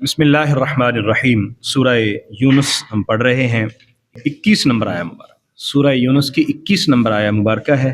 بسم اللہ الرحمن الرحیم۔ سورہ یونس ہم پڑھ رہے ہیں۔ 21 نمبر آیا مبارک، سورہ یونس کی 21 نمبر آیا مبارکہ ہے،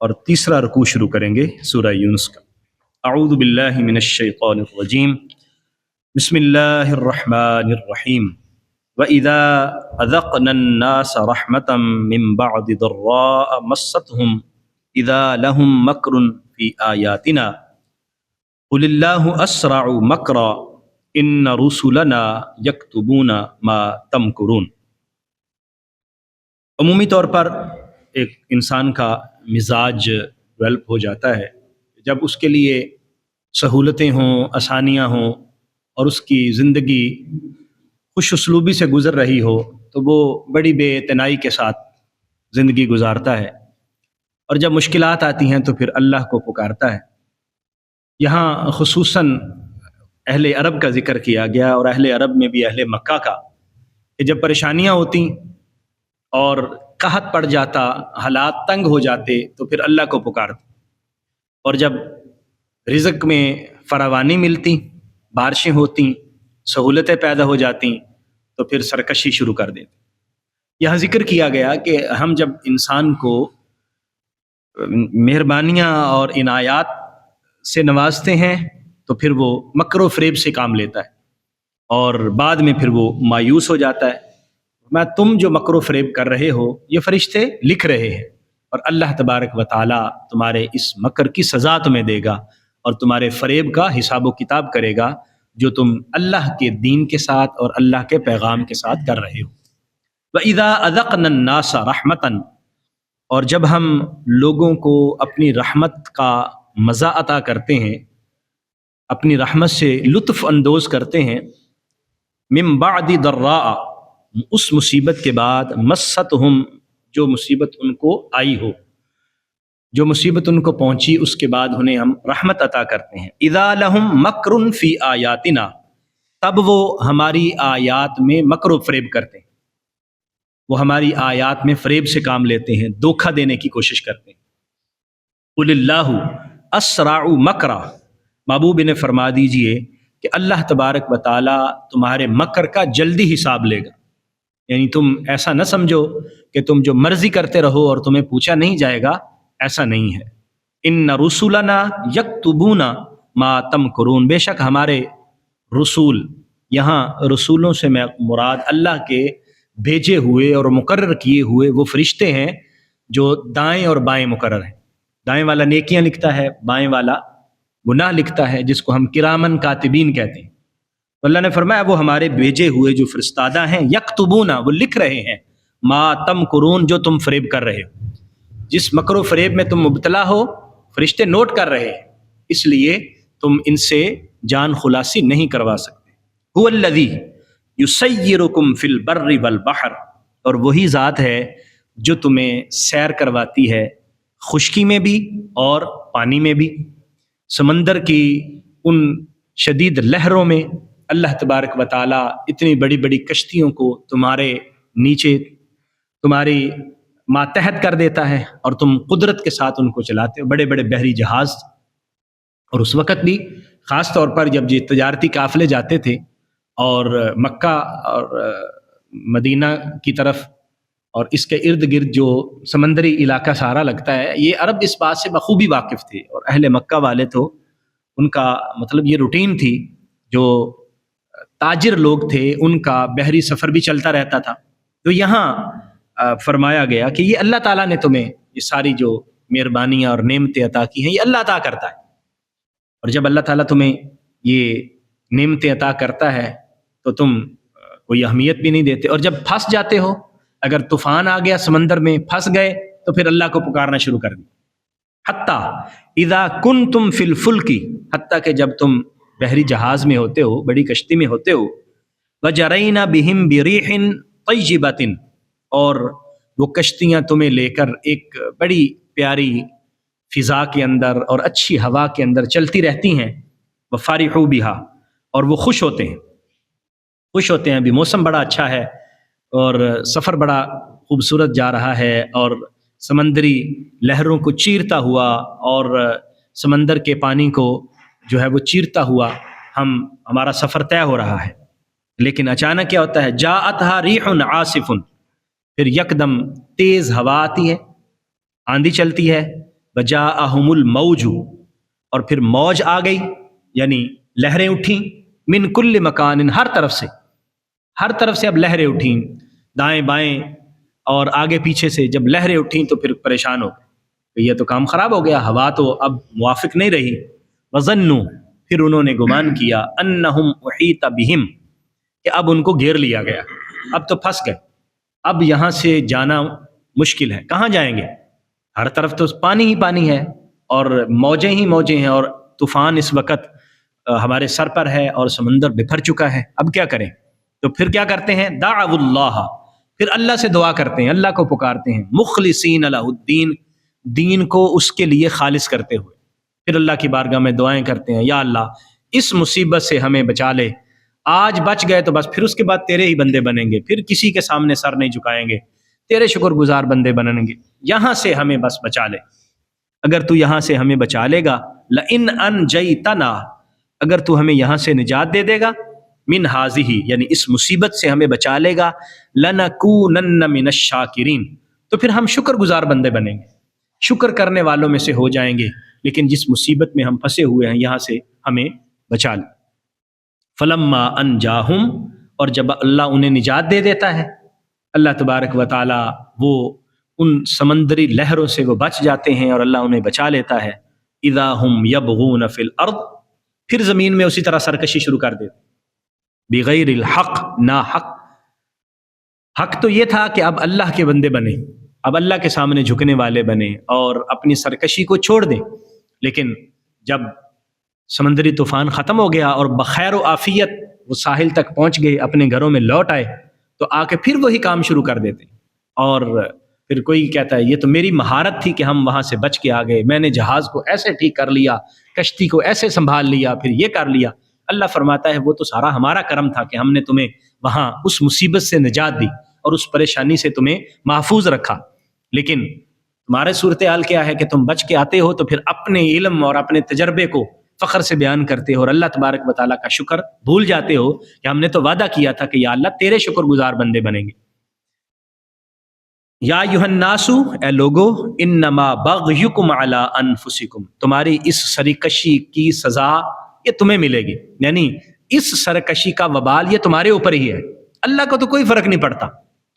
اور تیسرا رکوع شروع کریں گے سورہ یونس کا۔ اعوذ باللہ من الشیطان الرجیم، بسم اللہ الرحمن الرحیم۔ وَإِذَا أَذَقْنَا النَّاسَ رَحْمَةً مِّن بَعْدِ ضَرَّاءَ مَسَّتْهُمْ إِذَا لَهُم مَّكْرٌ فِي آيَاتِنَا قُلِ اللَّهُ أَسْرَعُ مَكْرًا ان رسلنا یکتبون ما تمکرون۔ عمومی طور پر ایک انسان کا مزاج ڈیولپ ہو جاتا ہے جب اس کے لیے سہولتیں ہوں، آسانیاں ہوں، اور اس کی زندگی خوش اسلوبی سے گزر رہی ہو تو وہ بڑی بے اعتنائی کے ساتھ زندگی گزارتا ہے، اور جب مشکلات آتی ہیں تو پھر اللہ کو پکارتا ہے۔ یہاں خصوصاً اہل عرب کا ذکر کیا گیا، اور اہل عرب میں بھی اہل مکہ کا، کہ جب پریشانیاں ہوتی اور قحط پڑ جاتا، حالات تنگ ہو جاتے تو پھر اللہ کو پکارتے، اور جب رزق میں فراوانی ملتی، بارشیں ہوتی، سہولتیں پیدا ہو جاتی تو پھر سرکشی شروع کر دیتے۔ یہاں ذکر کیا گیا کہ ہم جب انسان کو مہربانیاں اور عنایات سے نوازتے ہیں تو پھر وہ مکر و فریب سے کام لیتا ہے، اور بعد میں پھر وہ مایوس ہو جاتا ہے۔ میں تم جو مکر و فریب کر رہے ہو یہ فرشتے لکھ رہے ہیں، اور اللہ تبارک و تعالیٰ تمہارے اس مکر کی سزا تمہیں دے گا، اور تمہارے فریب کا حساب و کتاب کرے گا جو تم اللہ کے دین کے ساتھ اور اللہ کے پیغام کے ساتھ کر رہے ہو۔ وَإِذَا أَذَقْنَا النَّاسَ رَحْمَةً، اور جب ہم لوگوں کو اپنی رحمت کا مزہ عطا کرتے ہیں، اپنی رحمت سے لطف اندوز کرتے ہیں، من بعد ضراء، اس مصیبت کے بعد، مستہم، جو مصیبت ان کو آئی ہو، جو مصیبت ان کو پہنچی اس کے بعد انہیں ہم رحمت عطا کرتے ہیں۔ اذا لہم مکر فی آیاتنا، تب وہ ہماری آیات میں مکر و فریب کرتے ہیں، وہ ہماری آیات میں فریب سے کام لیتے ہیں، دھوکہ دینے کی کوشش کرتے ہیں۔ قل اللہ اسرع مکرا، محبوب نے فرما دیجئے کہ اللہ تبارک و تعالیٰ تمہارے مکر کا جلدی حساب لے گا۔ یعنی تم ایسا نہ سمجھو کہ تم جو مرضی کرتے رہو اور تمہیں پوچھا نہیں جائے گا، ایسا نہیں ہے۔ ان رسلنا یکتبون ما تمکرون، بے شک ہمارے رسول، یہاں رسولوں سے مراد اللہ کے بھیجے ہوئے اور مقرر کیے ہوئے وہ فرشتے ہیں جو دائیں اور بائیں مقرر ہیں۔ دائیں والا نیکیاں لکھتا ہے، بائیں والا گناہ لکھتا ہے، جس کو ہم کرامن کاتبین کہتے ہیں۔ تو اللہ نے فرمایا وہ ہمارے بھیجے ہوئے جو فرستادہ ہیں، یکتبون، وہ لکھ رہے ہیں، ما تمکرون، جو تم فریب کر رہے ہو، جس مکر و فریب میں تم مبتلا ہو فرشتے نوٹ کر رہے ہیں، اس لیے تم ان سے جان خلاصی نہیں کروا سکتے۔ هو الذی یسیرکم فی البر والبحر، اور وہی ذات ہے جو تمہیں سیر کرواتی ہے خشکی میں بھی اور پانی میں بھی، سمندر کی ان شدید لہروں میں اللہ تبارک و تعالیٰ اتنی بڑی بڑی کشتیوں کو تمہارے نیچے تمہاری ماتحت کر دیتا ہے، اور تم قدرت کے ساتھ ان کو چلاتے ہو، بڑے بڑے بحری جہاز۔ اور اس وقت بھی خاص طور پر جب یہ تجارتی قافلے جاتے تھے اور مکہ اور مدینہ کی طرف اور اس کے ارد گرد جو سمندری علاقہ سارا لگتا ہے، یہ عرب اس بات سے بخوبی واقف تھے، اور اہل مکہ والے تو ان کا مطلب یہ روٹین تھی، جو تاجر لوگ تھے ان کا بحری سفر بھی چلتا رہتا تھا۔ تو یہاں فرمایا گیا کہ یہ اللہ تعالیٰ نے تمہیں یہ ساری جو مہربانیاں اور نعمتیں عطا کی ہیں، یہ اللہ عطا کرتا ہے، اور جب اللہ تعالیٰ تمہیں یہ نعمتیں عطا کرتا ہے تو تم کوئی اہمیت بھی نہیں دیتے، اور جب پھنس جاتے ہو، اگر طوفان آ گیا سمندر میں پھنس گئے تو پھر اللہ کو پکارنا شروع کر دیا۔ حتیٰ اذا کنتم فی الفلک، حتیٰ کہ جب تم بحری جہاز میں ہوتے ہو، بڑی کشتی میں ہوتے ہو، وجرین بہم بریح طیبۃ، اور وہ کشتیاں تمہیں لے کر ایک بڑی پیاری فضا کے اندر اور اچھی ہوا کے اندر چلتی رہتی ہیں، وفارحوا بہا، اور وہ خوش ہوتے ہیں، ابھی موسم بڑا اچھا ہے اور سفر بڑا خوبصورت جا رہا ہے، اور سمندری لہروں کو چیرتا ہوا اور سمندر کے پانی کو جو ہے وہ چیرتا ہوا ہمارا سفر طے ہو رہا ہے، لیکن اچانک کیا ہوتا ہے، جاءتھا ریح عاصف، پھر یکدم تیز ہوا آتی ہے، آندھی چلتی ہے، وجاءہم الموج، اور پھر موج آ گئی، یعنی لہریں اٹھیں، من کل مکان، ہر طرف سے اب لہریں اٹھیں، دائیں بائیں اور آگے پیچھے سے جب لہریں اٹھیں تو پھر پریشان ہو گئے، یہ تو کام خراب ہو گیا، ہوا تو اب موافق نہیں رہی۔ وظنوا، پھر انہوں نے گمان کیا، انہم احیط بہم، کہ اب ان کو گھیر لیا گیا، اب تو پھنس گئے، اب یہاں سے جانا مشکل ہے، کہاں جائیں گے؟ ہر طرف تو پانی ہی پانی ہے اور موجیں ہی موجیں ہیں، اور طوفان اس وقت ہمارے سر پر ہے اور سمندر بکھر چکا ہے، اب کیا کریں؟ تو پھر کیا کرتے ہیں، دعوا اللہ، پھر اللہ سے دعا کرتے ہیں، اللہ کو پکارتے ہیں، مخلصین لہ الدین، دین کو اس کے لیے خالص کرتے ہوئے، پھر اللہ کی بارگاہ میں دعائیں کرتے ہیں، یا اللہ اس مصیبت سے ہمیں بچا لے، آج بچ گئے تو بس پھر اس کے بعد تیرے ہی بندے بنیں گے، پھر کسی کے سامنے سر نہیں جھکائیں گے، تیرے شکر گزار بندے بنیں گے، یہاں سے ہمیں بس بچا لے، اگر تو یہاں سے ہمیں بچا لے گا، لئن انجیتنا، اگر تو ہمیں یہاں سے نجات دے دے گا، من ہذہ، یعنی اس مصیبت سے ہمیں بچا لے گا، لنکونن من الشاکرین، تو پھر ہم شکر گزار بندے بنیں گے، شکر کرنے والوں میں سے ہو جائیں گے، لیکن جس مصیبت میں ہم پھنسے ہوئے ہیں یہاں سے ہمیں بچا لے۔ فلما انجاہم، اور جب اللہ انہیں نجات دے دیتا ہے، اللہ تبارک و تعالی وہ ان سمندری لہروں سے وہ بچ جاتے ہیں اور اللہ انہیں بچا لیتا ہے، اذا ہم یبغون فی الارض، پھر زمین میں اسی طرح سرکشی شروع کر دیتے، بغیر الحق، نا حق تو یہ تھا کہ اب اللہ کے بندے بنے، اب اللہ کے سامنے جھکنے والے بنے اور اپنی سرکشی کو چھوڑ دیں، لیکن جب سمندری طوفان ختم ہو گیا اور بخیر و عافیت وہ ساحل تک پہنچ گئے، اپنے گھروں میں لوٹ آئے، تو آ کے پھر وہی کام شروع کر دیتے، اور پھر کوئی کہتا ہے یہ تو میری مہارت تھی کہ ہم وہاں سے بچ کے آ گئے، میں نے جہاز کو ایسے ٹھیک کر لیا، کشتی کو ایسے سنبھال لیا، پھر یہ کر لیا۔ اللہ فرماتا ہے وہ تو سارا ہمارا کرم تھا کہ ہم نے تمہیں وہاں اس مصیبت سے نجات دی اور اس پریشانی سے تمہیں محفوظ رکھا، لیکن تمہارے صورتحال کیا ہے کہ تم بچ کے آتے ہو تو پھر اپنے علم اور اپنے تجربے کو فخر سے بیان کرتے ہو اور اللہ تبارک و تعالیٰ کا شکر بھول جاتے ہو کہ ہم نے تو وعدہ کیا تھا کہ یا اللہ تیرے شکر گزار بندے بنیں گے۔ یا ایھا الناس، اے لوگو، انما بغیکم علی انفسکم، تمہاری اس سرکشی کی سزا یہ تمہیں ملے گی، یعنی اس سرکشی کا وبال یہ تمہارے اوپر ہی ہے، اللہ کو تو کوئی فرق نہیں پڑتا،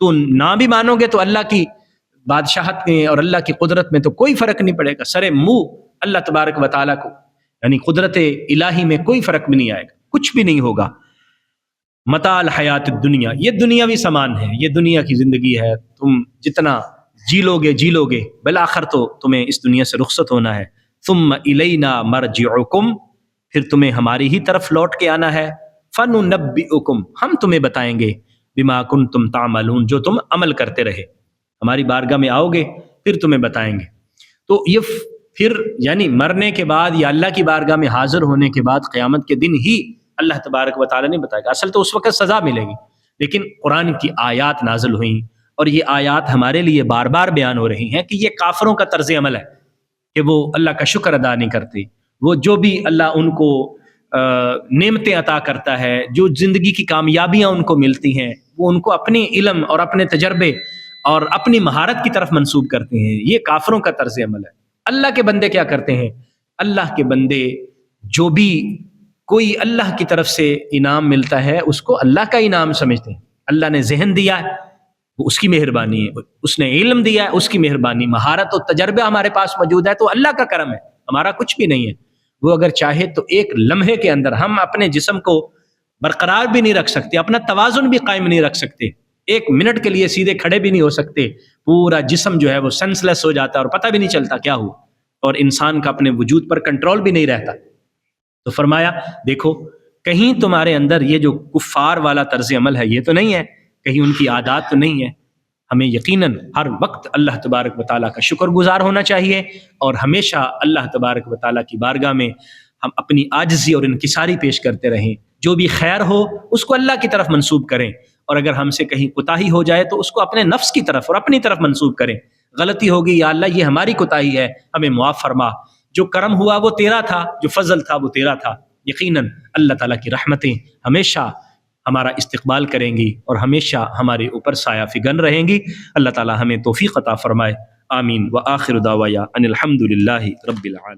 تو نہ بھی مانو گے تو اللہ کی بادشاہت میں اور اللہ کی قدرت میں تو کوئی فرق نہیں پڑے گا، سرے منہ اللہ تبارک و تعالیٰ کو، یعنی قدرت الہی میں کوئی فرق بھی نہیں آئے گا، کچھ بھی نہیں ہوگا۔ متاع الحیات الدنیا، یہ دنیاوی سامان ہے، یہ دنیا کی زندگی ہے، تم جتنا جی لو گے بالآخر تو تمہیں اس دنیا سے رخصت ہونا ہے۔ ثم الینا مرجعکم، پھر تمہیں ہماری ہی طرف لوٹ کے آنا ہے، فننبئکم، ہم تمہیں بتائیں گے، بما کنتم تعملون، جو تم عمل کرتے رہے، ہماری بارگاہ میں آؤ گے پھر تمہیں بتائیں گے۔ تو یہ پھر یعنی مرنے کے بعد یا اللہ کی بارگاہ میں حاضر ہونے کے بعد قیامت کے دن ہی اللہ تبارک و تعالیٰ نہیں بتائے گا، اصل تو اس وقت سزا ملے گی، لیکن قرآن کی آیات نازل ہوئیں اور یہ آیات ہمارے لیے بار بار بیان ہو رہی ہیں کہ یہ کافروں کا طرز عمل ہے کہ وہ اللہ کا شکر ادا نہیں کرتے، وہ جو بھی اللہ ان کو نعمتیں عطا کرتا ہے، جو زندگی کی کامیابیاں ان کو ملتی ہیں، وہ ان کو اپنے علم اور اپنے تجربے اور اپنی مہارت کی طرف منسوب کرتے ہیں، یہ کافروں کا طرز عمل ہے۔ اللہ کے بندے کیا کرتے ہیں؟ اللہ کے بندے جو بھی کوئی اللہ کی طرف سے انعام ملتا ہے اس کو اللہ کا انعام سمجھتے ہیں، اللہ نے ذہن دیا ہے وہ اس کی مہربانی ہے، اس نے علم دیا ہے اس کی مہربانی، مہارت و تجربہ ہمارے پاس موجود ہے تو اللہ کا کرم ہے، ہمارا کچھ بھی نہیں ہے۔ وہ اگر چاہے تو ایک لمحے کے اندر ہم اپنے جسم کو برقرار بھی نہیں رکھ سکتے، اپنا توازن بھی قائم نہیں رکھ سکتے، ایک منٹ کے لیے سیدھے کھڑے بھی نہیں ہو سکتے، پورا جسم جو ہے وہ سینس لیس ہو جاتا ہے اور پتہ بھی نہیں چلتا کیا ہوا، اور انسان کا اپنے وجود پر کنٹرول بھی نہیں رہتا۔ تو فرمایا دیکھو کہیں تمہارے اندر یہ جو کفار والا طرز عمل ہے یہ تو نہیں ہے، کہیں ان کی عادات تو نہیں ہے، ہمیں یقیناً ہر وقت اللہ تبارک و تعالیٰ کا شکر گزار ہونا چاہیے اور ہمیشہ اللہ تبارک و تعالیٰ کی بارگاہ میں ہم اپنی عاجزی اور انکساری پیش کرتے رہیں، جو بھی خیر ہو اس کو اللہ کی طرف منسوب کریں، اور اگر ہم سے کہیں کوتاہی ہو جائے تو اس کو اپنے نفس کی طرف اور اپنی طرف منسوب کریں، غلطی ہوگی یا اللہ یہ ہماری کوتاہی ہے ہمیں معاف فرما، جو کرم ہوا وہ تیرا تھا، جو فضل تھا وہ تیرا تھا، یقیناً اللہ تعالیٰ کی رحمتیں ہمیشہ ہمارا استقبال کریں گی اور ہمیشہ ہمارے اوپر سایہ فگن رہیں گی۔ اللہ تعالیٰ ہمیں توفیق عطا فرمائے، آمین۔ وآخر دعوایا ان الحمد للہ رب العالمین۔